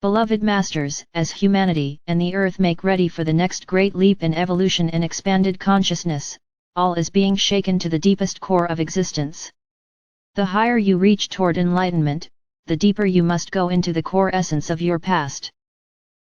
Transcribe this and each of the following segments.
Beloved Masters, as humanity and the Earth make ready for the next great leap in evolution and expanded consciousness, all is being shaken to the deepest core of existence. The higher you reach toward enlightenment, the deeper you must go into the core essence of your past.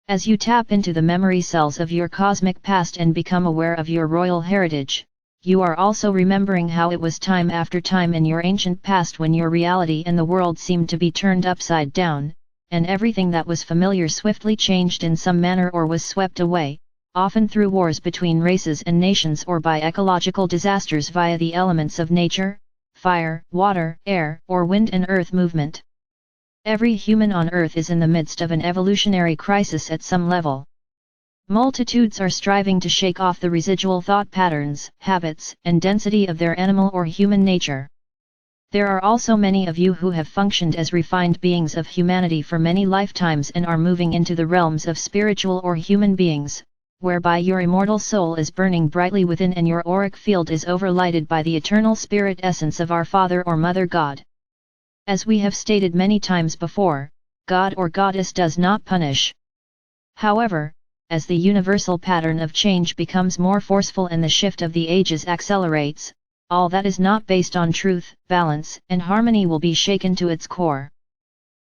As you tap into the memory cells of your cosmic past and become aware of your royal heritage, you are also remembering how it was time after time in your ancient past when your reality and the world seemed to be turned upside down, and everything that was familiar swiftly changed in some manner or was swept away, often through wars between races and nations or by ecological disasters via the elements of nature, fire, water, air, or wind and earth movement. Every human on Earth is in the midst of an evolutionary crisis at some level. Multitudes are striving to shake off the residual thought patterns, habits, and density of their animal or human nature. There are also many of you who have functioned as refined beings of humanity for many lifetimes and are moving into the realms of spiritual or human beings, whereby your immortal soul is burning brightly within and your auric field is overlighted by the eternal spirit essence of our Father or Mother God. As we have stated many times before, God or Goddess does not punish. However, as the universal pattern of change becomes more forceful and the shift of the ages accelerates, all that is not based on truth, balance, and harmony will be shaken to its core.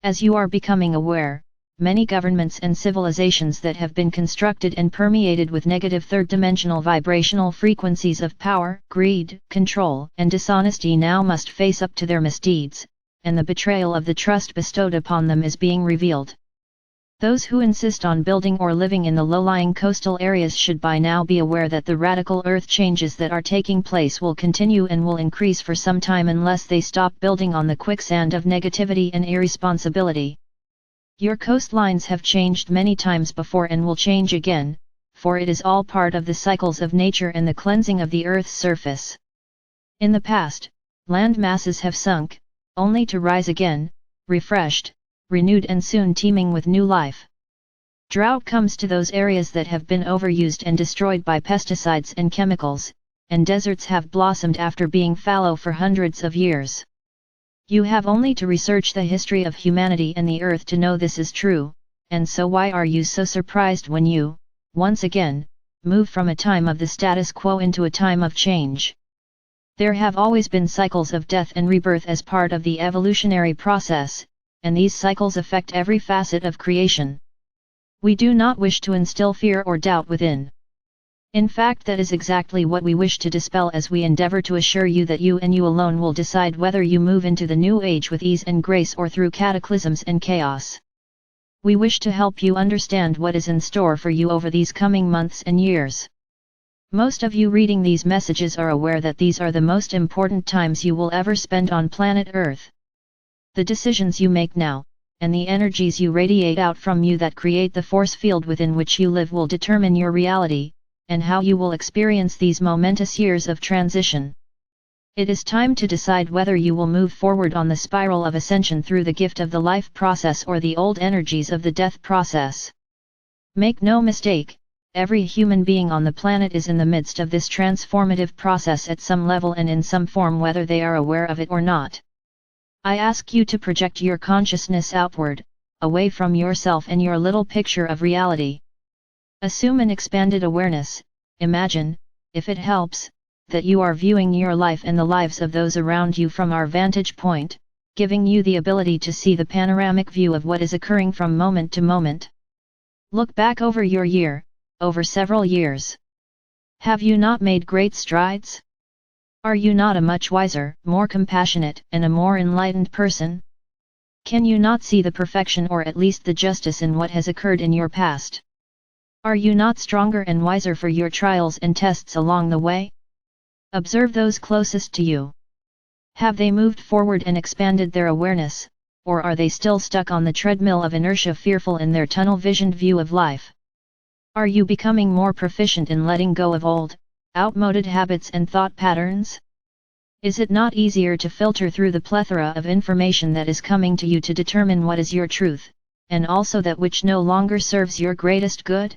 As you are becoming aware, many governments and civilizations that have been constructed and permeated with negative third-dimensional vibrational frequencies of power, greed, control, and dishonesty now must face up to their misdeeds, and the betrayal of the trust bestowed upon them is being revealed. Those who insist on building or living in the low-lying coastal areas should by now be aware that the radical earth changes that are taking place will continue and will increase for some time unless they stop building on the quicksand of negativity and irresponsibility. Your coastlines have changed many times before and will change again, for it is all part of the cycles of nature and the cleansing of the earth's surface. In the past, land masses have sunk, only to rise again, refreshed, renewed and soon teeming with new life. Drought comes to those areas that have been overused and destroyed by pesticides and chemicals, and deserts have blossomed after being fallow for hundreds of years. You have only to research the history of humanity and the earth to know this is true, and so why are you so surprised when you, once again, move from a time of the status quo into a time of change? There have always been cycles of death and rebirth as part of the evolutionary process, and these cycles affect every facet of creation. We do not wish to instill fear or doubt within. In fact, that is exactly what we wish to dispel as we endeavor to assure you that you and you alone will decide whether you move into the new age with ease and grace or through cataclysms and chaos. We wish to help you understand what is in store for you over these coming months and years. Most of you reading these messages are aware that these are the most important times you will ever spend on planet Earth. The decisions you make now, and the energies you radiate out from you that create the force field within which you live will determine your reality, and how you will experience these momentous years of transition. It is time to decide whether you will move forward on the spiral of ascension through the gift of the life process or the old energies of the death process. Make no mistake, every human being on the planet is in the midst of this transformative process at some level and in some form, whether they are aware of it or not. I ask you to project your consciousness outward, away from yourself and your little picture of reality. Assume an expanded awareness. Imagine, if it helps, that you are viewing your life and the lives of those around you from our vantage point, giving you the ability to see the panoramic view of what is occurring from moment to moment. Look back over your year, over several years. Have you not made great strides? Are you not a much wiser, more compassionate, and a more enlightened person? Can you not see the perfection or at least the justice in what has occurred in your past? Are you not stronger and wiser for your trials and tests along the way? Observe those closest to you. Have they moved forward and expanded their awareness, or are they still stuck on the treadmill of inertia, fearful in their tunnel-visioned view of life? Are you becoming more proficient in letting go of old, outmoded habits and thought patterns? Is it not easier to filter through the plethora of information that is coming to you to determine what is your truth, and also that which no longer serves your greatest good?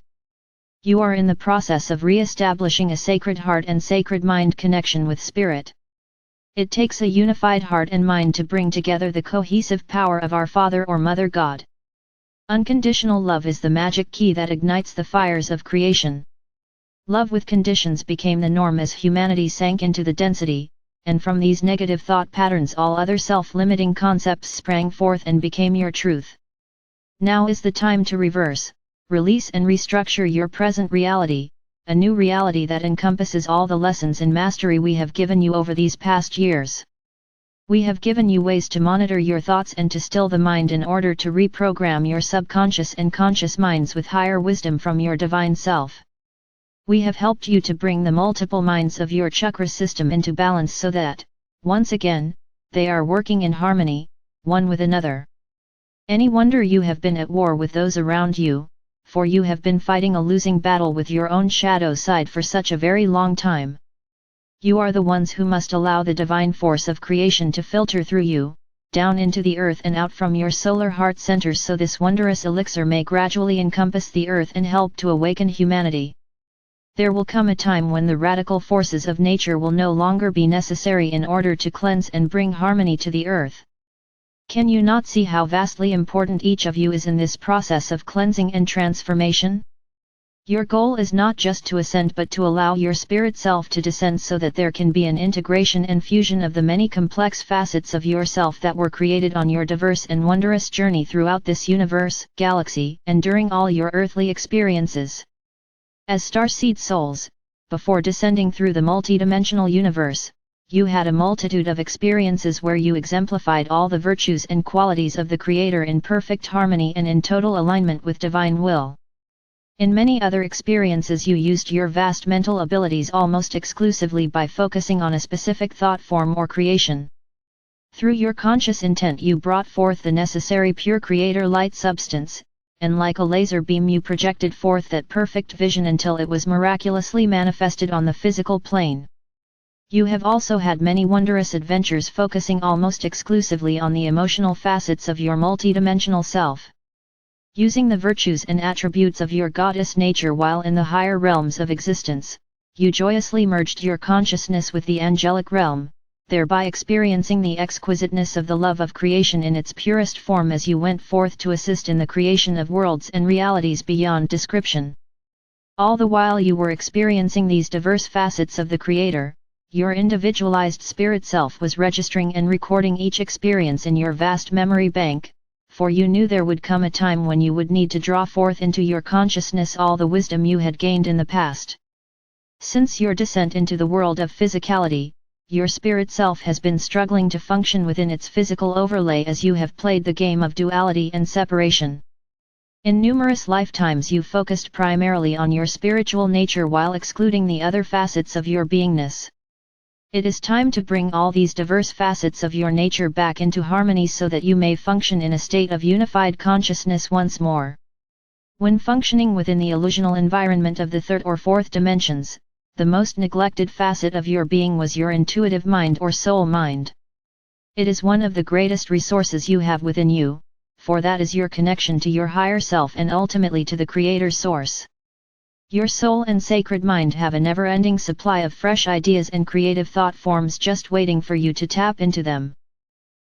You are in the process of re-establishing a sacred heart and sacred mind connection with Spirit. It takes a unified heart and mind to bring together the cohesive power of our Father or Mother God. Unconditional love is the magic key that ignites the fires of creation. Love with conditions became the norm as humanity sank into the density, and from these negative thought patterns all other self-limiting concepts sprang forth and became your truth. Now is the time to reverse, release and restructure your present reality, a new reality that encompasses all the lessons in mastery we have given you over these past years. We have given you ways to monitor your thoughts and to still the mind in order to reprogram your subconscious and conscious minds with higher wisdom from your divine self. We have helped you to bring the multiple minds of your chakra system into balance so that, once again, they are working in harmony, one with another. Any wonder you have been at war with those around you, for you have been fighting a losing battle with your own shadow side for such a very long time. You are the ones who must allow the divine force of creation to filter through you, down into the earth and out from your solar heart centers so this wondrous elixir may gradually encompass the earth and help to awaken humanity. There will come a time when the radical forces of nature will no longer be necessary in order to cleanse and bring harmony to the earth. Can you not see how vastly important each of you is in this process of cleansing and transformation? Your goal is not just to ascend but to allow your spirit self to descend so that there can be an integration and fusion of the many complex facets of yourself that were created on your diverse and wondrous journey throughout this universe, galaxy, and during all your earthly experiences. As starseed souls, before descending through the multidimensional universe, you had a multitude of experiences where you exemplified all the virtues and qualities of the Creator in perfect harmony and in total alignment with divine will. In many other experiences you used your vast mental abilities almost exclusively by focusing on a specific thought form or creation. Through your conscious intent you brought forth the necessary pure Creator light substance, and like a laser beam you projected forth that perfect vision until it was miraculously manifested on the physical plane. You have also had many wondrous adventures focusing almost exclusively on the emotional facets of your multidimensional self. Using the virtues and attributes of your goddess nature while in the higher realms of existence, you joyously merged your consciousness with the angelic realm, thereby experiencing the exquisiteness of the love of creation in its purest form as you went forth to assist in the creation of worlds and realities beyond description. All the while you were experiencing these diverse facets of the Creator, your individualized spirit self was registering and recording each experience in your vast memory bank, for you knew there would come a time when you would need to draw forth into your consciousness all the wisdom you had gained in the past. Since your descent into the world of physicality, your spirit self has been struggling to function within its physical overlay as you have played the game of duality and separation. In numerous lifetimes you focused primarily on your spiritual nature while excluding the other facets of your beingness. It is time to bring all these diverse facets of your nature back into harmony so that you may function in a state of unified consciousness once more. When functioning within the illusional environment of the third or fourth dimensions, the most neglected facet of your being was your intuitive mind or soul mind. It is one of the greatest resources you have within you, for that is your connection to your higher self and ultimately to the Creator source. Your soul and sacred mind have a never-ending supply of fresh ideas and creative thought forms just waiting for you to tap into them.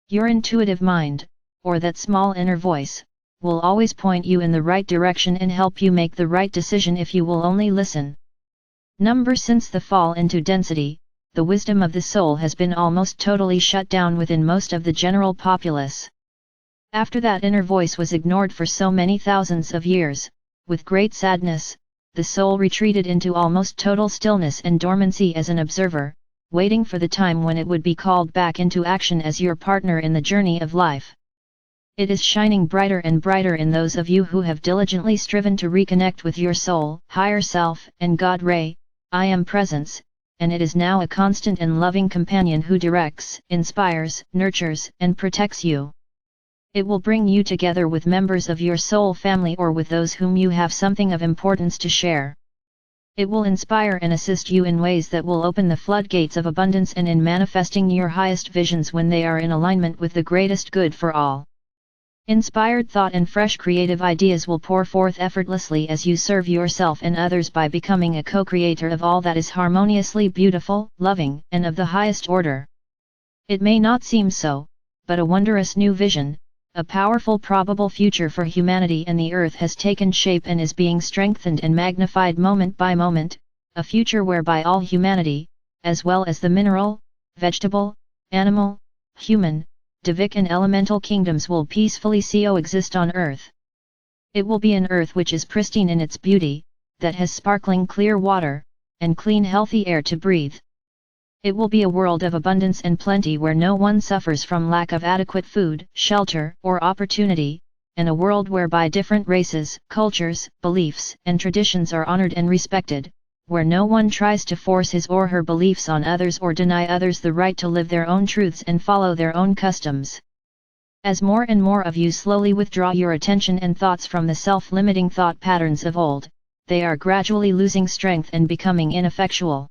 Your intuitive mind, or that small inner voice, will always point you in the right direction and help you make the right decision if you will only listen. Since the fall into density, the wisdom of the soul has been almost totally shut down within most of the general populace. After that inner voice was ignored for so many thousands of years, with great sadness, the soul retreated into almost total stillness and dormancy as an observer, waiting for the time when it would be called back into action as your partner in the journey of life. It is shining brighter and brighter in those of you who have diligently striven to reconnect with your soul, higher self, and God Ray, I Am Presence, and it is now a constant and loving companion who directs, inspires, nurtures, and protects you. It will bring you together with members of your soul family or with those whom you have something of importance to share. It will inspire and assist you in ways that will open the floodgates of abundance and in manifesting your highest visions when they are in alignment with the greatest good for all. Inspired thought and fresh creative ideas will pour forth effortlessly as you serve yourself and others by becoming a co-creator of all that is harmoniously beautiful, loving, and of the highest order. It may not seem so, but a wondrous new vision, A powerful probable future for humanity and the Earth has taken shape and is being strengthened and magnified moment by moment, a future whereby all humanity, as well as the mineral, vegetable, animal, human, Divic and elemental kingdoms will peacefully coexist on Earth. It will be an Earth which is pristine in its beauty, that has sparkling clear water, and clean healthy air to breathe. It will be a world of abundance and plenty where no one suffers from lack of adequate food, shelter, or opportunity, and a world whereby different races, cultures, beliefs, and traditions are honored and respected, where no one tries to force his or her beliefs on others or deny others the right to live their own truths and follow their own customs. As more and more of you slowly withdraw your attention and thoughts from the self-limiting thought patterns of old, they are gradually losing strength and becoming ineffectual.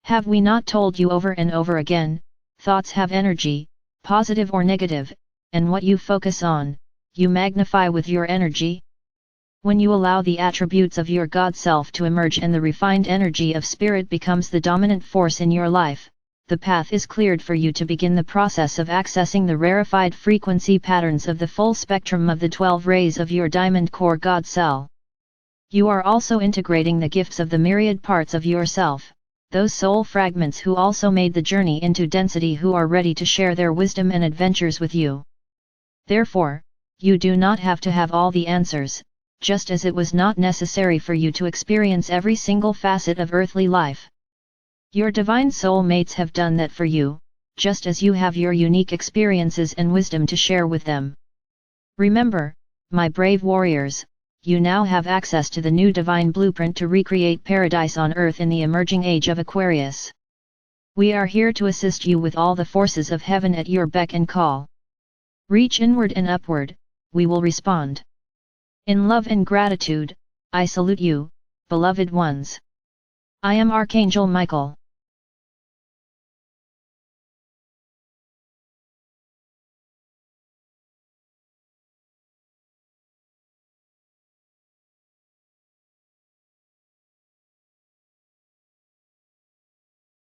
Have we not told you over and over again, thoughts have energy, positive or negative, and what you focus on, you magnify with your energy? When you allow the attributes of your God Self to emerge and the refined energy of Spirit becomes the dominant force in your life, the path is cleared for you to begin the process of accessing the rarefied frequency patterns of the full spectrum of the 12 rays of your diamond core God Cell. You are also integrating the gifts of the myriad parts of yourself, those soul fragments who also made the journey into density, who are ready to share their wisdom and adventures with you. Therefore, you do not have to have all the answers, just as it was not necessary for you to experience every single facet of earthly life. Your divine soul mates have done that for you, just as you have your unique experiences and wisdom to share with them. Remember, my brave warriors, you now have access to the new divine blueprint to recreate paradise on earth in the emerging age of Aquarius. We are here to assist you with all the forces of heaven at your beck and call. Reach inward and upward, we will respond. In love and gratitude, I salute you, beloved ones. I am Archangel Michael.